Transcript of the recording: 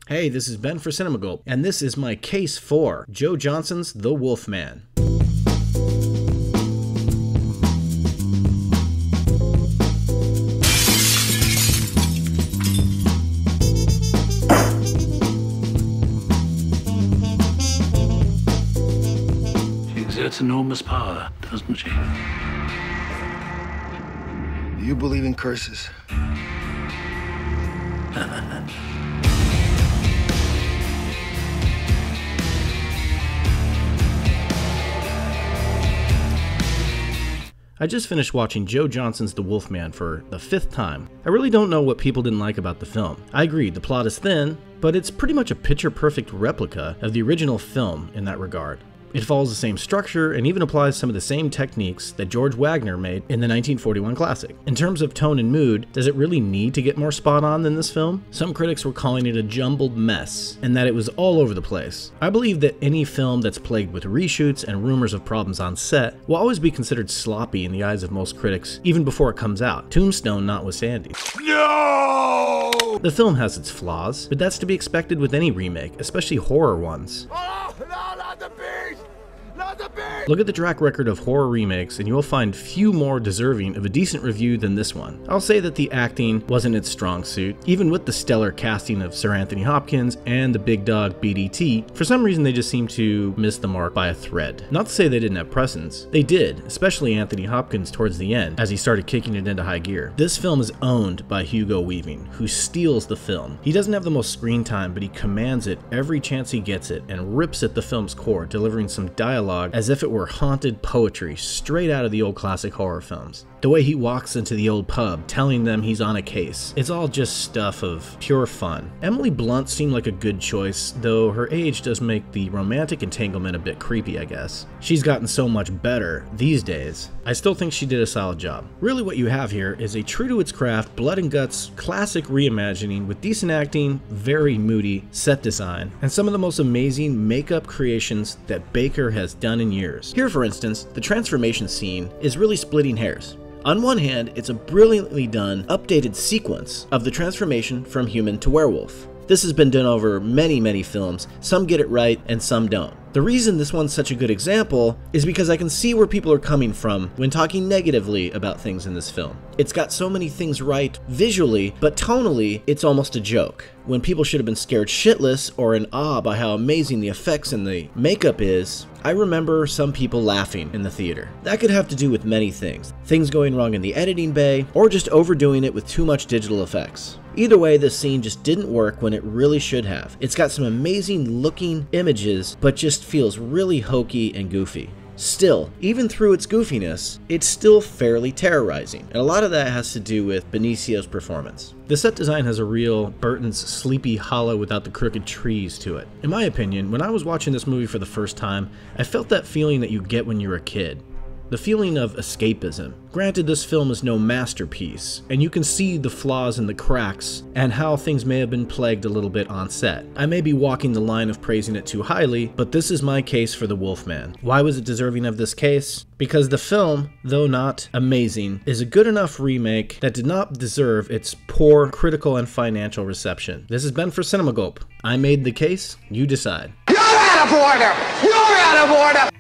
Hey, this is Ben for Cinema Gulp, and this is my case for Joe Johnston's The Wolfman. She exerts enormous power, doesn't she? Do you believe in curses? I just finished watching Joe Johnston's The Wolfman for the 5th time. I really don't know what people didn't like about the film. I agree, the plot is thin, but it's pretty much a picture-perfect replica of the original film in that regard. It follows the same structure and even applies some of the same techniques that George Wagner made in the 1941 classic. In terms of tone and mood, does it really need to get more spot on than this film? Some critics were calling it a jumbled mess, and that it was all over the place. I believe that any film that's plagued with reshoots and rumors of problems on set will always be considered sloppy in the eyes of most critics, even before it comes out, Tombstone notwithstanding. No! The film has its flaws, but that's to be expected with any remake, especially horror ones. Oh, no, not the beast! Not the beast! Look at the track record of horror remakes and you will find few more deserving of a decent review than this one. I'll say that the acting wasn't its strong suit, even with the stellar casting of Sir Anthony Hopkins and the big dog BDT. For some reason they just seem to miss the mark by a thread. Not to say they didn't have presence, they did, especially Anthony Hopkins towards the end as he started kicking it into high gear. This film is owned by Hugo Weaving, who steals the film. He doesn't have the most screen time, but he commands it every chance he gets it and rips at the film's core, delivering some dialogue as if it were haunted poetry straight out of the old classic horror films. The way he walks into the old pub, telling them he's on a case. It's all just stuff of pure fun. Emily Blunt seemed like a good choice, though her age does make the romantic entanglement a bit creepy, I guess. She's gotten so much better these days. I still think she did a solid job. Really what you have here is a true to its craft, blood and guts, classic reimagining with decent acting, very moody set design, and some of the most amazing makeup creations that Baker has done in years. Here, for instance, the transformation scene is really splitting hairs. On one hand, it's a brilliantly done, updated sequence of the transformation from human to werewolf. This has been done over many films. Some get it right and some don't. The reason this one's such a good example is because I can see where people are coming from when talking negatively about things in this film. It's got so many things right visually, but tonally, it's almost a joke. When people should have been scared shitless or in awe by how amazing the effects and the makeup is, I remember some people laughing in the theater. That could have to do with many things. Things going wrong in the editing bay, or just overdoing it with too much digital effects. Either way, this scene just didn't work when it really should have. It's got some amazing looking images, but just feels really hokey and goofy. Still, even through its goofiness, it's still fairly terrorizing, and a lot of that has to do with Benicio's performance. The set design has a real Burton's Sleepy Hollow without the crooked trees to it. In my opinion, when I was watching this movie for the first time, I felt that feeling that you get when you're a kid. The feeling of escapism. Granted, this film is no masterpiece, and you can see the flaws and the cracks, and how things may have been plagued a little bit on set. I may be walking the line of praising it too highly, but this is my case for The Wolfman. Why was it deserving of this case? Because the film, though not amazing, is a good enough remake that did not deserve its poor critical and financial reception. This has been for Cinema Gulp. I made the case, you decide. You're out of order! You're out of order!